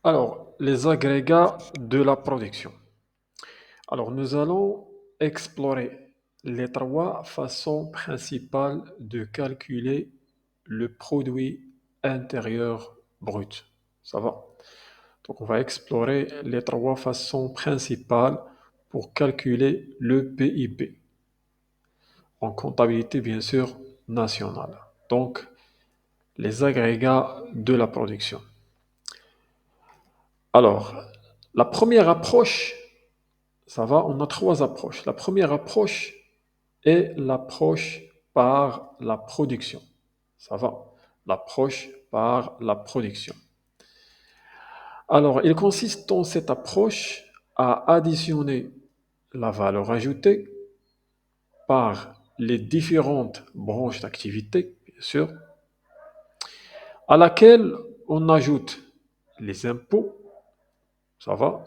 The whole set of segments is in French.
Alors, les agrégats de la production. Alors, nous allons explorer les trois façons principales de calculer le produit intérieur brut. Ça va? Donc, on va explorer les trois façons principales pour calculer le PIB, en comptabilité bien sûr nationale. Donc, les agrégats de la production. Alors, la première approche, ça va, on a trois approches. La première approche est l'approche par la production. Ça va, l'approche par la production. Alors, il consiste dans cette approche à additionner la valeur ajoutée par les différentes branches d'activité, bien sûr, à laquelle on ajoute les impôts, ça va,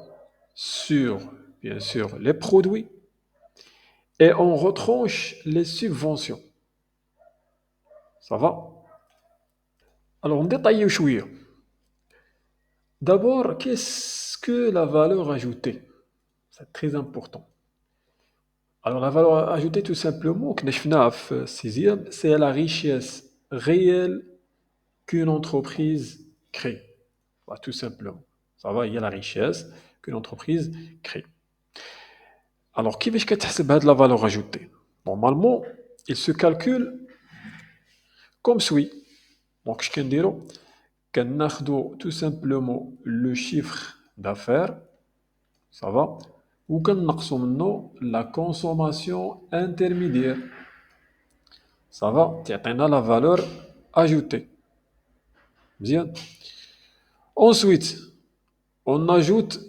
sur, bien sûr, les produits, et on retranche les subventions. Ça va? Alors, on détaille شوية. D'abord, qu'est-ce que la valeur ajoutée? C'est très important. Alors, la valeur ajoutée, tout simplement, كنشفناها في sixième, c'est la richesse réelle qu'une entreprise crée. Voilà, tout simplement. Ça va, il y a la richesse qu'une entreprise crée. Alors, كيفاش كتحسب هاد la valeur ajoutée? Normalement, il se calcule comme suit. Donc, je كنديرو كناخدو tout simplement le chiffre d'affaires, ça va, ou كنقصو منه la consommation intermédiaire, ça va, تعطينا la valeur ajoutée. Bien. Ensuite, on ajoute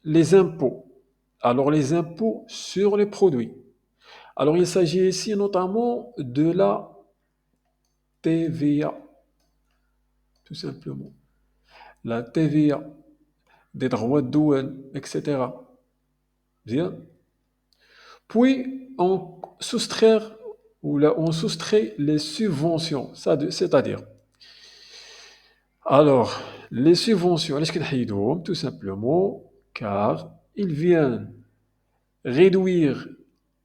les impôts. Alors, les impôts sur les produits. Alors, il s'agit ici notamment de la TVA, tout simplement. La TVA, des droits de douane, etc. Bien. Puis, on soustrait les subventions, c'est-à-dire, alors, les subventions, علاش كنحيدوهم? Tout simplement, car ils viennent réduire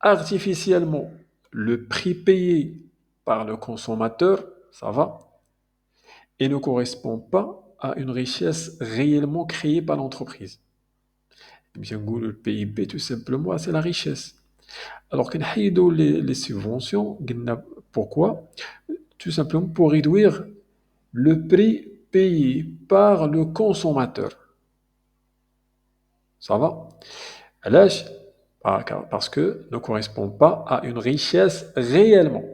artificiellement le prix payé par le consommateur, ça va, et ne correspond pas à une richesse réellement créée par l'entreprise. Bien, le PIB, tout simplement, c'est la richesse. Alors, كنحيدو les subventions, pourquoi? Tout simplement pour réduire le prix payé par le consommateur. Ça va? علاش؟ Parce que ne correspond pas à une richesse réellement.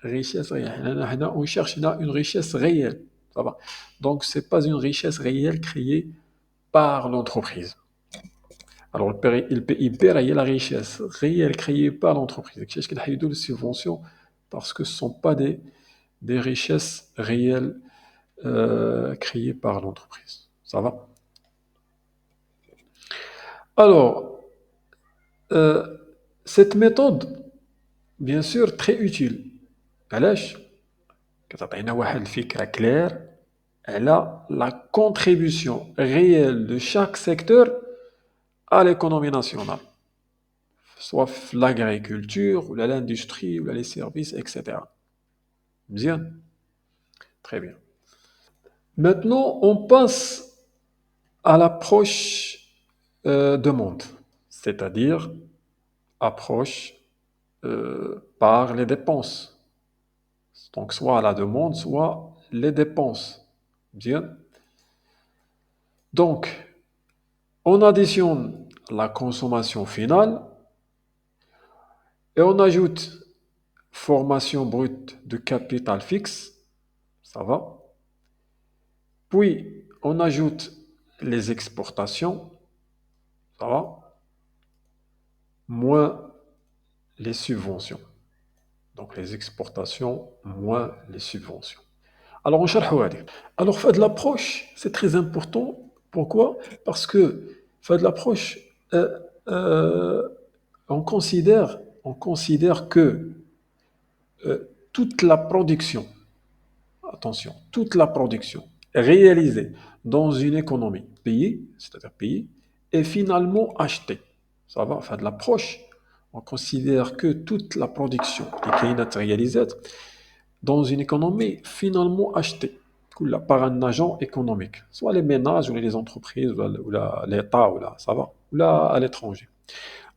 Richesse réelle. On cherche là une richesse réelle. Ça va? Donc, ce n'est pas une richesse réelle créée par l'entreprise. Alors, le PIB, il y a la richesse réelle créée par l'entreprise. Qu'est-ce qu'il y a de subventions? Parce que ce ne sont pas des richesses réelles créées par l'entreprise. Ça va? Alors, euh, cette méthode, bien sûr, très utile. علاش؟ كتعطينا واحد الفكرة claire على la contribution réelle de chaque secteur à l'économie nationale, soit l'agriculture, ou l'industrie, ou les services, etc. Bien, très bien. Maintenant, on passe à l'approche demande, c'est-à-dire approche par les dépenses. Donc, soit la demande, soit les dépenses. Bien. Donc, on additionne la consommation finale et on ajoute formation brute de capital fixe, ça va. Puis, on ajoute les exportations, ça va, moins les subventions. Donc, les exportations moins les subventions. Alors, on cherche à dire. Alors, faire de l'approche, c'est très important. Pourquoi? Parce que faire de l'approche, euh, euh, on considère que toute la production, attention, toute la production réalisée dans une économie. Payer, c'est-à-dire payer, et finalement acheter. Ça va, enfin de l'approche. On considère que toute la production qui est réalisée dans une économie finalement achetée par un agent économique, soit les ménages ou les entreprises ou l'État ça va, ou là à l'étranger.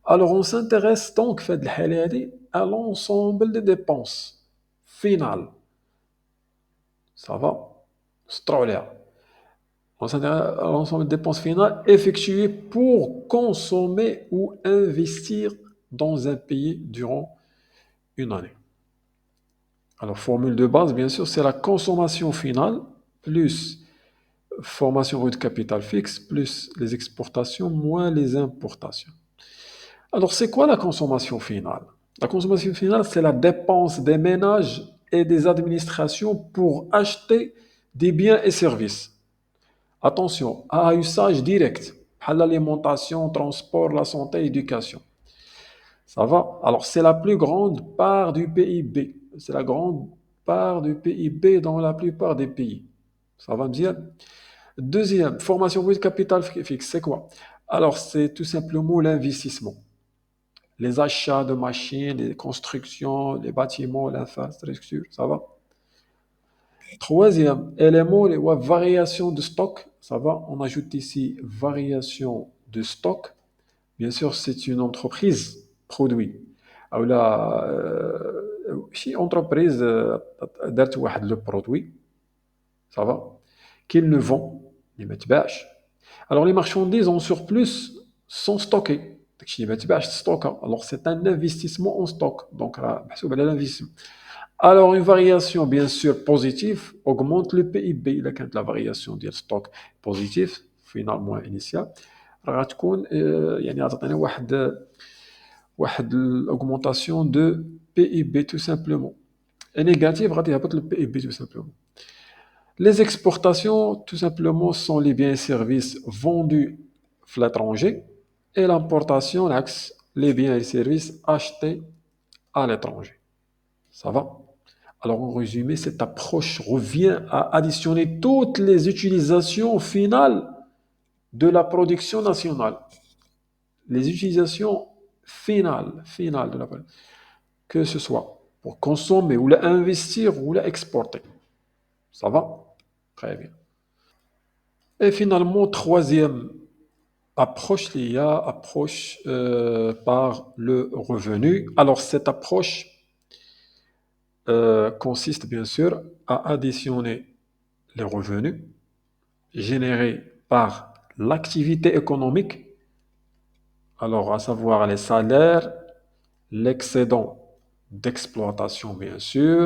Alors on s'intéresse donc fait à l'ensemble des dépenses finales, ça va, extraordinaire. On s'intéresse à l'ensemble des dépenses finales effectuées pour consommer ou investir dans un pays durant une année. Alors, formule de base, bien sûr, c'est la consommation finale plus formation brute capital fixe plus les exportations moins les importations. Alors, c'est quoi la consommation finale? La consommation finale, c'est la dépense des ménages et des administrations pour acheter des biens et services. Attention, à usage direct, à l'alimentation, transport, la santé, éducation. Ça va? Alors, c'est la plus grande part du PIB. C'est la grande part du PIB dans la plupart des pays. Ça va me dire? Deuxième, formation brute capital fixe, c'est quoi? Alors, c'est tout simplement l'investissement. Les achats de machines, les constructions, les bâtiments, l'infrastructure, ça va? Troisième élément, les variations de stock, ça va? On ajoute ici variation de stock. Bien sûr, c'est une entreprise produit. ou là شي entreprise دارت واحد le produit, ça va, qu'il ne vend, اللي ما تباعش. Alors les marchandises en surplus sont stockées. داكشي اللي ما تباعش ستوكا. Alors c'est un investissement en stock. Donc راه محسوب على l'investissement. Alors une variation bien sûr positive augmente le PIB. إلا كانت la variation ديال stock positive finalement initial راه غتكون يعني غتعطينا واحد l'augmentation de PIB tout simplement. Et négative, غتهبط le PIB tout simplement. Les exportations, tout simplement, sont les biens et services vendus à l'étranger. Et l'importation, l'axe, les biens et services achetés à l'étranger. Ça va? Alors, en résumé, cette approche revient à additionner toutes les utilisations finales de la production nationale. Les utilisations finales de la production. Que ce soit pour consommer ou investir ou exporter. Ça va? Très bien. Et finalement, troisième approche, il y a approche par le revenu. Alors, cette approche consiste bien sûr à additionner les revenus générés par l'activité économique, alors à savoir les salaires, l'excédent d'exploitation bien sûr,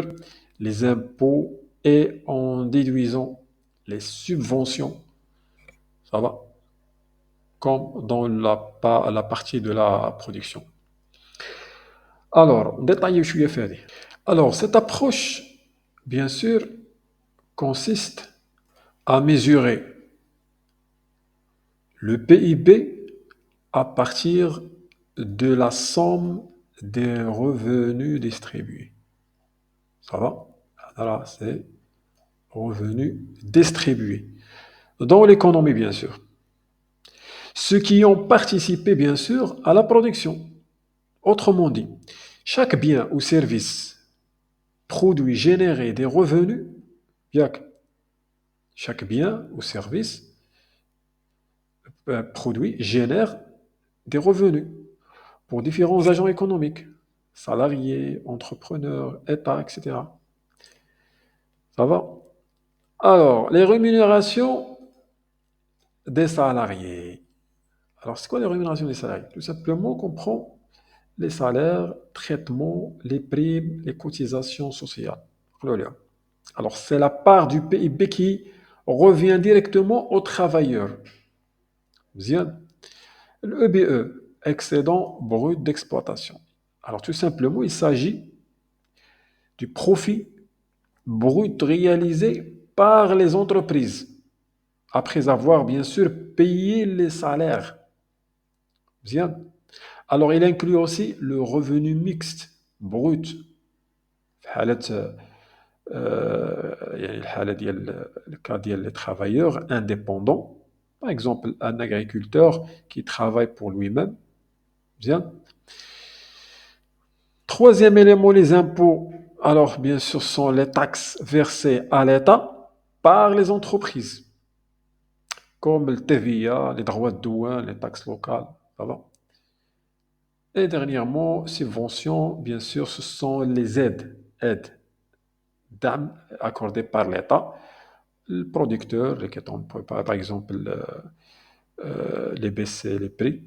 les impôts et en déduisant les subventions, ça va, comme dans la partie de la production. Alors, détaillez شوية في هذه. Alors, cette approche, bien sûr, consiste à mesurer le PIB à partir de la somme des revenus distribués. Ça va? Voilà, c'est revenus distribués. Dans l'économie, bien sûr. Ceux qui ont participé, bien sûr, à la production. Autrement dit, chaque bien ou service produit généré des revenus, bien que chaque bien ou service produit génère des revenus pour différents agents économiques, salariés, entrepreneurs, État, etc. Ça va? Alors, les rémunérations des salariés. Alors, c'est quoi les rémunérations des salariés? Tout simplement qu'on prend les salaires, traitements, les primes, les cotisations sociales. Alors, c'est la part du PIB qui revient directement aux travailleurs. Bien. Le EBE, excédent brut d'exploitation. Alors, tout simplement, il s'agit du profit brut réalisé par les entreprises, après avoir bien sûr payé les salaires. Bien. Alors, il inclut aussi le revenu mixte brut. في حالة يعني الحالة ديال الكا ديال les travailleurs indépendants. Par exemple, un agriculteur qui travaille pour lui-même. Bien. Troisième élément, les impôts. Alors, bien sûr, sont les taxes versées à l'État par les entreprises, comme le TVA, les droits de douane, les taxes locales. Ça va. Et dernièrement, subventions, bien sûr, ce sont les aides accordées par l'État. Le producteur, par exemple,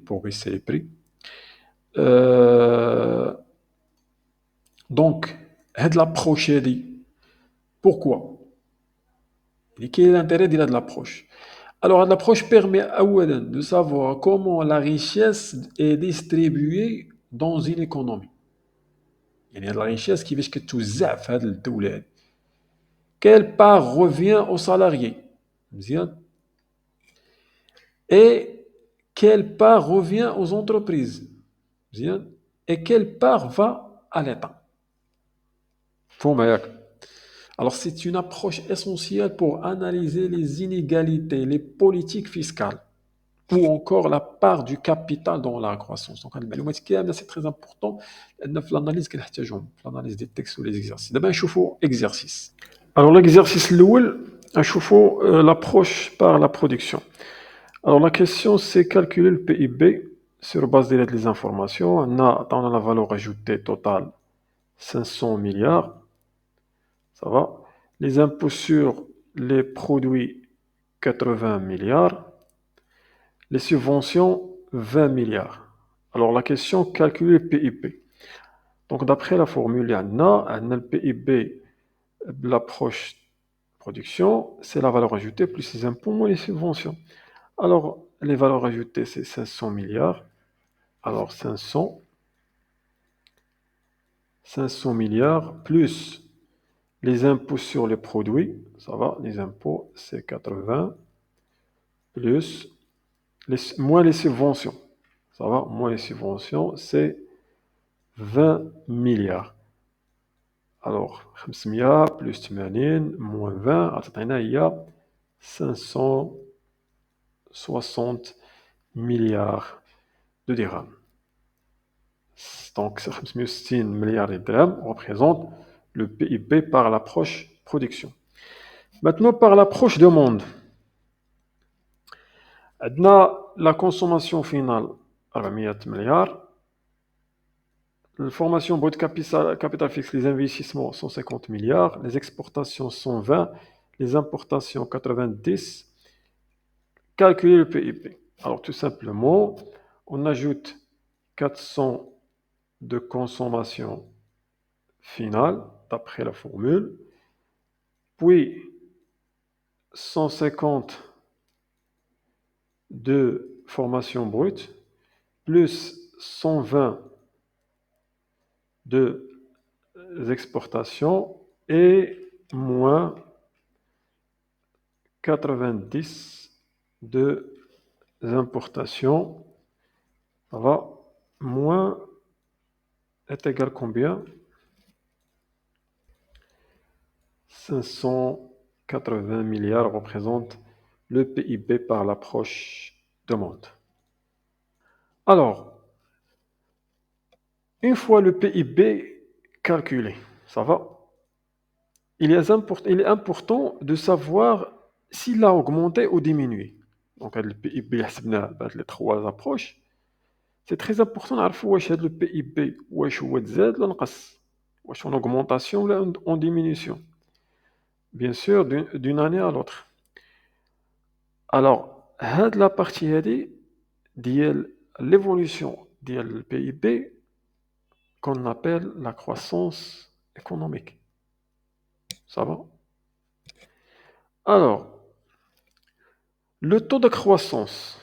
pour baisser les prix. Euh, donc, cette l'approche, pourquoi? Et quel est l'intérêt de l'approche? Alors, l'approche permet de savoir comment la richesse est distribuée dans une économie. Il y a de la richesse qui fait que tout zaf, quelle part revient aux salariés? Bien. Et quelle part revient aux entreprises? Bien. Et quelle part va à l'État? فهمها ياك. Alors, c'est une approche essentielle pour analyser les inégalités, les politiques fiscales, ou encore la part du capital dans la croissance. Donc, المعلومات كاملة c'est très important لأن في l'analyse كنحتاجهم في l'analyse des textes ou les exercices. دابا نشوفوا exercice. Alors, l'exercice الأول نشوفوا l'approche par la production. Alors, la question, c'est calculer le PIB sur base des informations. On a la valeur ajoutée totale 500 milliards. Ça va. Les impôts sur les produits 80 milliards. Les subventions 20 milliards. Alors, la question, calculer le PIB. Donc, d'après la formule, on a le PIB de l'approche production, c'est la valeur ajoutée plus les impôts moins les subventions. Alors, les valeurs ajoutées, c'est 500 milliards. Alors, 500 milliards plus les impôts sur les produits, ça va, les impôts, c'est 80, plus moins les subventions, ça va, moins les subventions, c'est 20 milliards. Alors, 500 plus 80 moins 20, il y a 560 milliards de dirhams. Donc, 560 milliards de dirhams représente le PIB par l'approche production. Maintenant, par l'approche demande. La consommation finale, 400 milliards. La formation brute capital fixe, les investissements, 150 milliards. Les exportations, 120. Les importations, 90. Calculer le PIB. Alors, tout simplement, on ajoute 400 de consommation finale, d'après la formule, puis 150 de formation brute, plus 120 de exportations et moins 90 de importations. Ça va, moins est égal combien? 580 milliards représente le PIB par l'approche demande. Alors, une fois le PIB calculé, ça va, il est important de savoir s'il a augmenté ou diminué. Donc, le PIB, les trois approches, c'est très important de savoir si le PIB est en augmentation ou en diminution. Bien sûr, d'une année à l'autre. Alors, la partie de l'évolution du PIB qu'on appelle la croissance économique. Ça va? Alors, le taux de croissance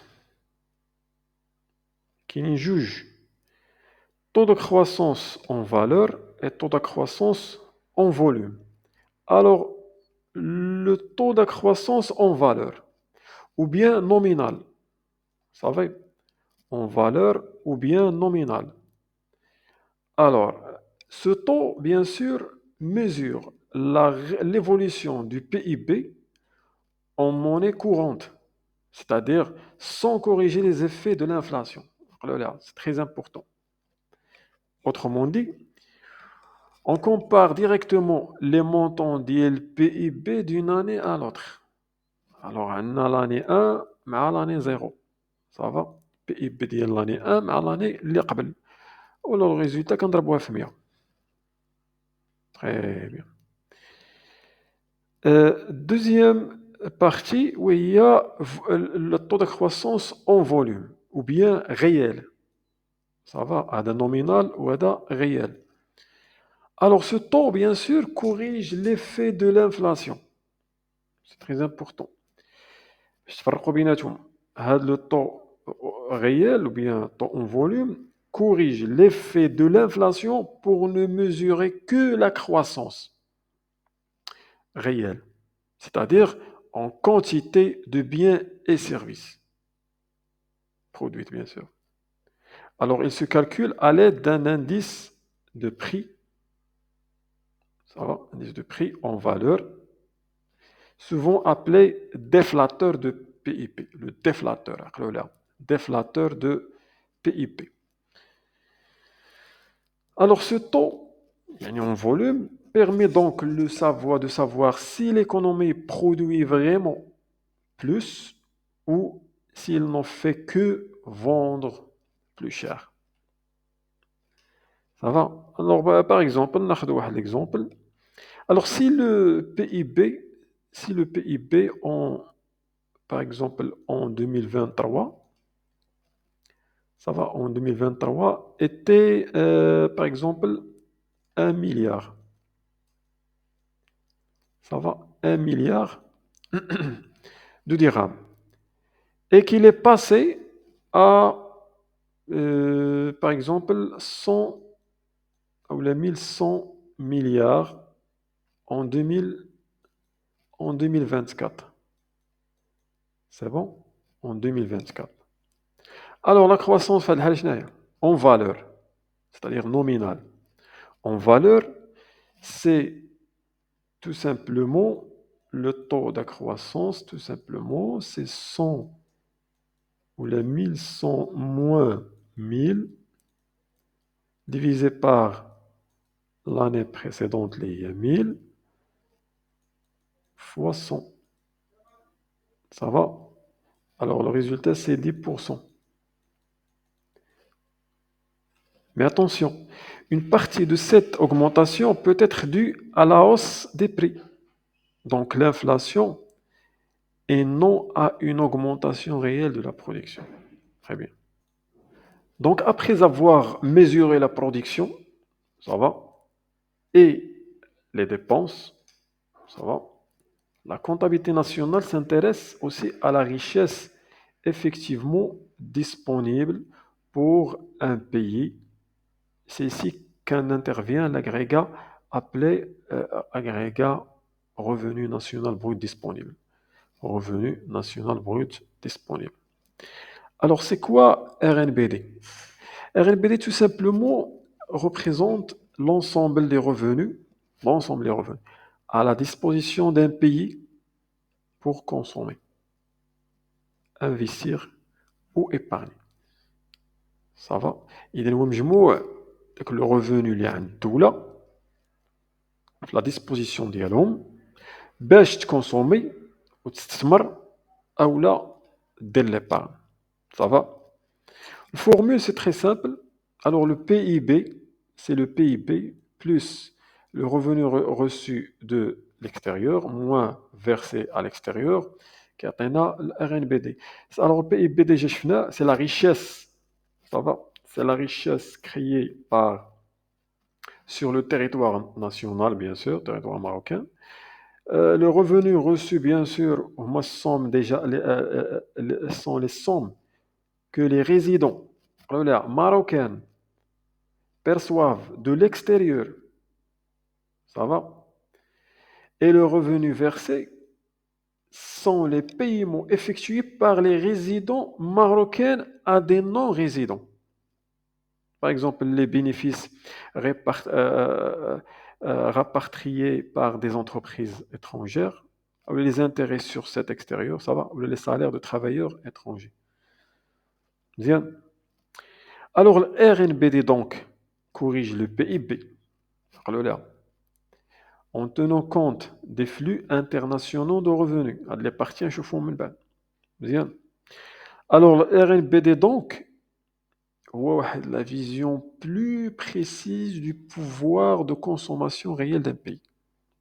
qui nous juge taux de croissance en valeur et taux de croissance en volume. Alors, le taux de croissance en valeur, ou bien nominal, ça va? En valeur ou bien nominal. Alors, ce taux, bien sûr, mesure l'évolution du PIB en monnaie courante, c'est-à-dire sans corriger les effets de l'inflation. Voilà, c'est très important. Autrement dit, on compare directement les montants du PIB d'une année à l'autre. Alors, on a l'année 1 مع l'année 0. Ça va? PIB ديال l'année 1 مع l'année اللي قبل. ولا le résultat كنضربوها في 100. Très bien. Deuxième partie, où il y a le taux de croissance en volume, ou bien réel. Ça va? هذا nominal ou هذا réel. Alors, ce taux, bien sûr, corrige l'effet de l'inflation. C'est très important. باش تفرقوا بيناتهم. Le taux réel ou bien taux en volume corrige l'effet de l'inflation pour ne mesurer que la croissance réelle, c'est-à-dire en quantité de biens et services produits, bien sûr. Alors, il se calcule à l'aide d'un indice de prix, ça va, indice de prix en valeur, souvent appelé déflateur de PIB, le déflateur de PIB. Alors ce taux, en volume, permet donc de savoir si l'économie produit vraiment plus ou s'il n'en fait que vendre plus cher. Ça va? Alors par exemple, on a un exemple. Alors si le PIB par exemple en 2023, ça va, en 2023 était par exemple 1 milliard. Ça va, 1 milliard de dirhams. Et qu'il est passé à, par exemple, 100 ou les 1100 milliards en 2024. C'est bon? En 2024. Alors, la croissance en valeur, c'est-à-dire nominale. En valeur, c'est tout simplement le taux de croissance, tout simplement, c'est 100 ou les 1100 moins 1000 divisé par l'année précédente, les 1000, fois 100. Ça va? Alors le résultat, c'est 10%. Mais attention, une partie de cette augmentation peut être due à la hausse des prix, donc l'inflation, et non à une augmentation réelle de la production. Très bien. Donc après avoir mesuré la production, ça va, et les dépenses, ça va, la comptabilité nationale s'intéresse aussi à la richesse effectivement disponible pour un pays. C'est ici qu'intervient l'agrégat appelé agrégat revenu national brut disponible. Revenu national brut disponible. Alors, c'est quoi RNBD? RNBD, tout simplement, représente l'ensemble des revenus à la disposition d'un pays pour consommer, investir ou épargner. Ça va? إذا هو مجموع داك لو ريفوني اللي عند الدولة في لا ديسبوزيسيون ديالهم باش تكونسومي وتستثمر أولا دير ليبارن. Ça va? La formule, c'est très simple. Alors, le PIB, c'est le PIB plus le revenu reçu de l'extérieur, moins versé à l'extérieur, qui atteint le RNBD. Alors, le PIB, déjà, c'est la richesse. Ça va? C'est la richesse créée sur le territoire national, bien sûr, territoire marocain. Le revenu reçu, bien sûr, moi, sont les sommes que les résidents marocains perçoivent de l'extérieur. Ça va? Et le revenu versé sont les paiements effectués par les résidents marocains à des non-résidents. Par exemple, les bénéfices rapatriés par des entreprises étrangères, ou les intérêts sur cet extérieur, ça va, ou les salaires de travailleurs étrangers. Bien. Alors, le RNBD donc corrige le PIB, قالوا لها, en tenant compte des flux internationaux de revenus. هاد les parties نشوفوهم من بعد. مزيان. Alors, le RNBD donc هو واحد la vision plus précise du pouvoir de consommation réel d'un pays,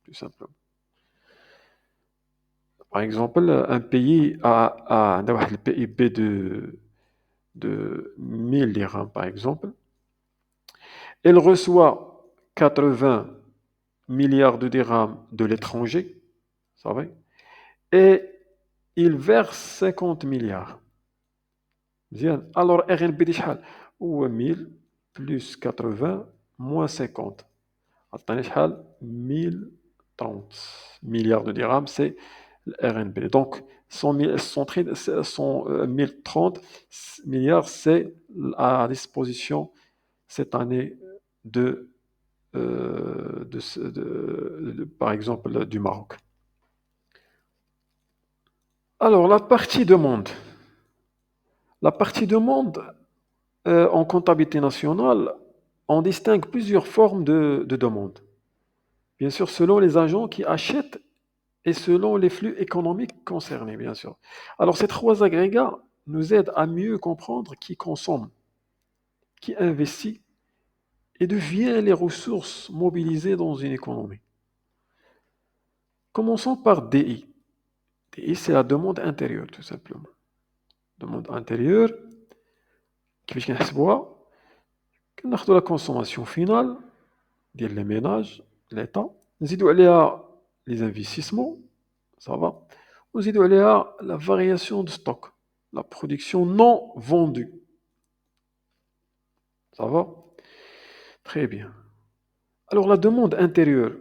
tout simplement. Par exemple, un pays a واحد le PIB de 1000 dirhams, par exemple. Elle reçoit 80 milliards de dirhams de l'étranger, ça va, et il verse 50 milliards. مزيان. Alors RNB دي شحال؟ هو 1000 plus 80 moins 50. عطاني شحال؟ 1030 milliards de dirhams, c'est le RNB. Donc, 1030 milliards, c'est à disposition cette année de, par exemple, du Maroc. Alors, la partie demande. La partie demande, en comptabilité nationale, on distingue plusieurs formes de demande. Bien sûr, selon les agents qui achètent et selon les flux économiques concernés, bien sûr. Alors, ces trois agrégats nous aident à mieux comprendre qui consomme, qui investit et devient les ressources mobilisées dans une économie. Commençons par DI. DI, c'est la demande intérieure, tout simplement. Demande intérieure, كيفاش كنحسبوها؟ كناخدو la consommation finale ديال les ménages, l'État, نزيدو عليها les investissements, ça va, ونزيدو عليها la variation de stock, la production non vendue, ça va? Très bien. Alors la demande intérieure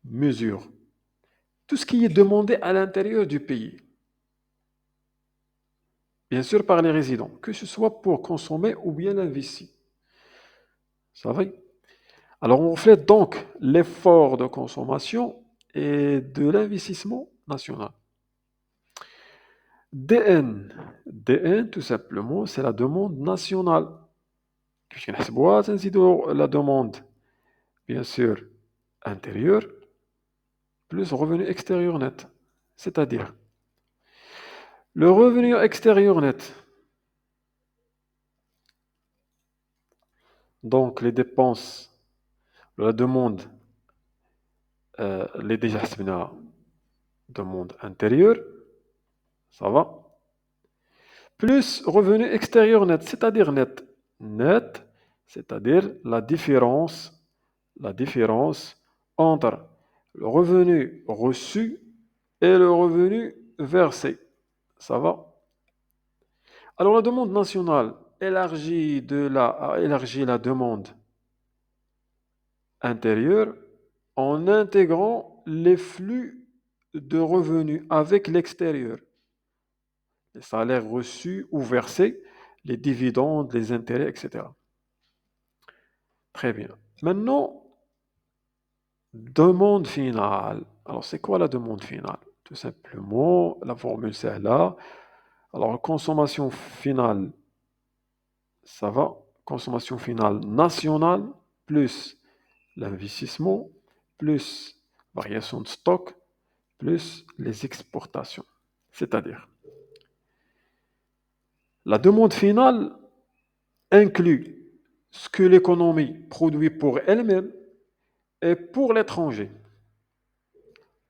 mesure tout ce qui est demandé à l'intérieur du pays, bien sûr par les résidents, que ce soit pour consommer ou bien investir. Ça va? Alors on reflète donc l'effort de consommation et de l'investissement national. DN. DN, tout simplement, c'est la demande nationale. كيفاش كنحسبوها؟ تنزيدو la demande, bien sûr, intérieure, plus revenu extérieur net. C'est-à-dire, le revenu extérieur net, donc les dépenses, la demande, les déjà حسبناها, demande intérieure, ça va, plus revenu extérieur net, c'est-à-dire net. Net, c'est-à-dire la différence entre le revenu reçu et le revenu versé. Ça va? Alors la demande nationale élargit la demande intérieure en intégrant les flux de revenus avec l'extérieur. Les salaires reçus ou versés, les dividendes, les intérêts, etc. Très bien. Maintenant, demande finale. Alors, c'est quoi la demande finale? Tout simplement, la formule c'est là. Alors, consommation finale, ça va. Consommation finale nationale, plus l'investissement, plus variation de stock, plus les exportations. C'est-à-dire, la demande finale inclut ce que l'économie produit pour elle-même et pour l'étranger.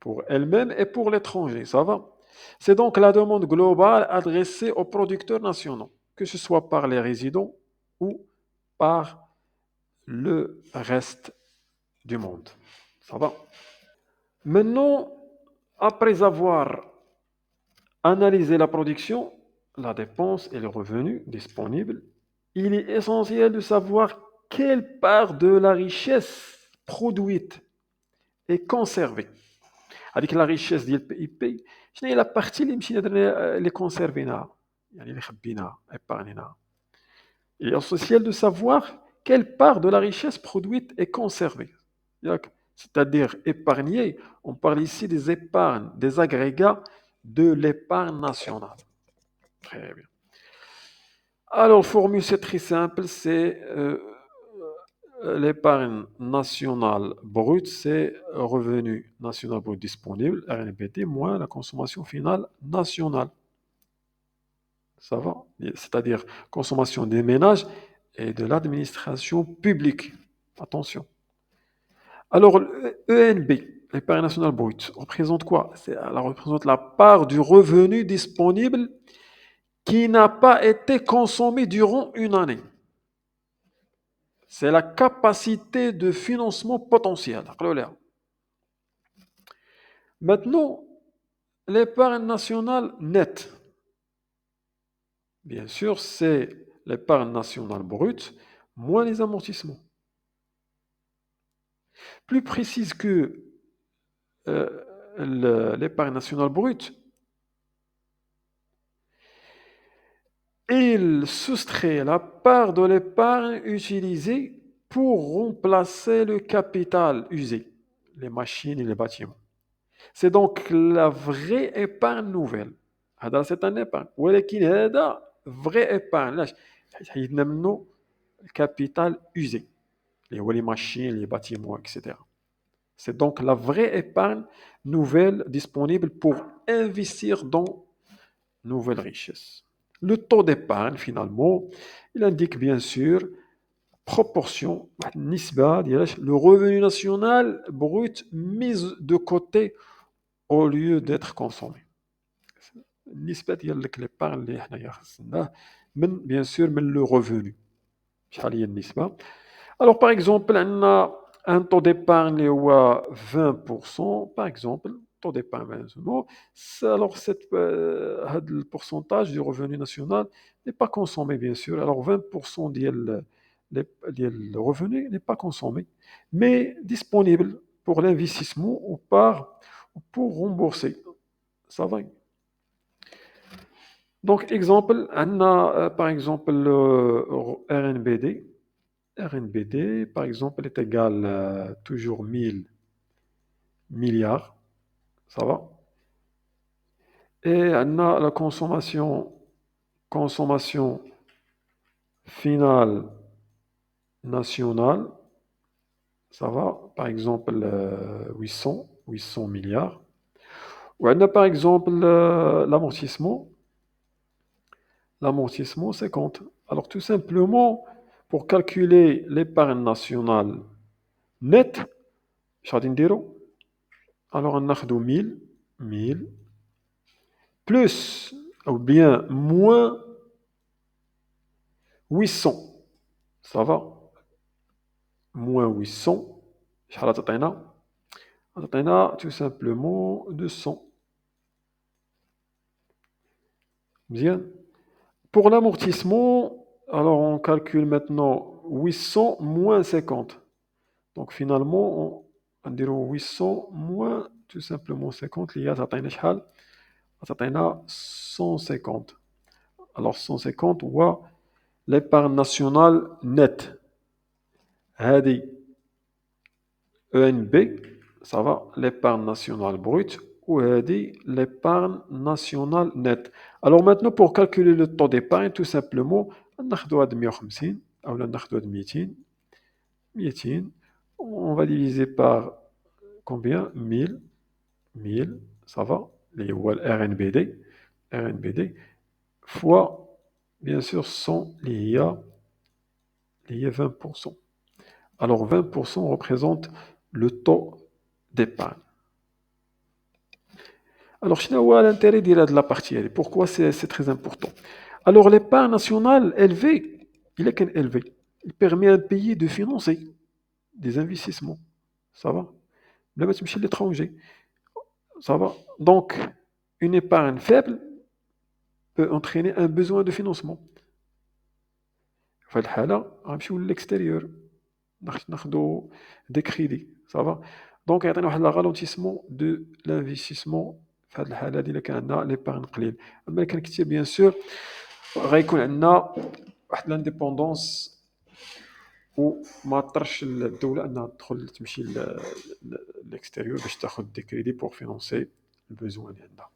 Pour elle-même et pour l'étranger, ça va? C'est donc la demande globale adressée aux producteurs nationaux, que ce soit par les résidents ou par le reste du monde. Ça va? Maintenant, après avoir analysé la production, la dépense et le revenu disponible, il est essentiel de savoir quelle part de la richesse produite est conservée. هذيك لا ريشيس ديال البي اي بي، شنو هي لا بارتي اللي مشينا درنا اللي كونسيرفيناها، يعني اللي خبيناها ايبارنيناها. Il est essentiel de savoir quelle part de la richesse produite est conservée. C'est-à-dire épargner. On parle ici des épargnes, des agrégats de l'épargne nationale. Très bien. Alors, formule, c'est très simple, c'est l'épargne nationale brute, c'est revenu national brut disponible, RNBD, moins la consommation finale nationale. Ça va? C'est-à-dire consommation des ménages et de l'administration publique. Attention. Alors, l'ENB, l'épargne nationale brute, représente quoi? Elle représente la part du revenu disponible qui n'a pas été consommé durant une année. C'est la capacité de financement potentiel. Maintenant, l'épargne nationale nette. Bien sûr, c'est l'épargne nationale brute moins les amortissements. Plus précise que l'épargne nationale brute, il soustrait la part de l'épargne utilisée pour remplacer le capital usé, les machines et les bâtiments. C'est donc la vraie épargne nouvelle. C'est un épargne. ولكن هذا vraie épargne. علاش؟ حيت حيدنا منه الكابيتال usé. اللي هو les machines, les bâtiments, etc. C'est donc la vraie épargne nouvelle disponible pour investir dans nouvelles richesses. Le taux d'épargne, finalement, il indique bien sûr proportion, nisba, le revenu national brut mis de côté au lieu d'être consommé. النسبة ديال l'épargne اللي حنايا خصناه من bien sûr من le revenu. شحال هي النسبة؟ Alors par exemple, on a un taux d'épargne qui est 20%, par exemple, taux d'épargne 20%. Alors le pourcentage du revenu national n'est pas consommé, bien sûr. Alors 20% du revenu n'est pas consommé, mais disponible pour l'investissement ou pour rembourser. Ça va. Donc, exemple, on a par exemple le RNBD. RNBD, par exemple, est égal toujours 1000 milliards. Ça va? Et on a la consommation finale nationale. Ça va? Par exemple, 800 milliards. Ou on a par exemple l'amortissement. L'amortissement, 50. Alors, tout simplement, pour calculer l'épargne nationale nette, شغادي نديرو alors ناخدو 1000 plus ou bien moins 800. Ça va? Moins 800. شحال تعطينا؟ تعطينا tout simplement 200. Bien. Pour l'amortissement, alors on calcule maintenant 800 moins 50. Donc finalement, on dirait 800 moins tout simplement 50, il y a شحال؟ تعطينا 150. Alors 150 هو l'épargne nationale nette. هذه ENB, ça va, l'épargne nationale brute, ou هذه l'épargne nationale nette. Alors maintenant, pour calculer le taux d'épargne, tout simplement, ناخدو هاد 150 أو ناخدو هاد 200, on va diviser par combien? 1000, ça va, اللي هو ال RNBD, fois, bien sûr, 100, اللي هي 20%. Alors 20% représente le taux d'épargne. Alors, شنو هو l'intérêt de la partie هذه? Pourquoi c'est très important? Alors, l'épargne nationale élevée, il est qu'un élevé. Il permet à un pays de financer des investissements. Ça va? بلا ما تمشي l'étranger. Ça va? Donc, une épargne faible peut entraîner un besoin de financement. في هذه الحالة غنمشيو للإكستيريور ناخدو des crédits. Ça va? Donc يعطينا واحد لا ralentissement de l'investissement في هذه الحالة هذه إلا كان عندنا l'épargne قليل. أما إلا كان كثير bien sûr غيكون عندنا واحد لانديبوندونس وما اضطرش الدوله انها تدخل تمشي للاكستيريور باش تاخذ دي كريدي بور فينونسي البوزوان اللي عندها.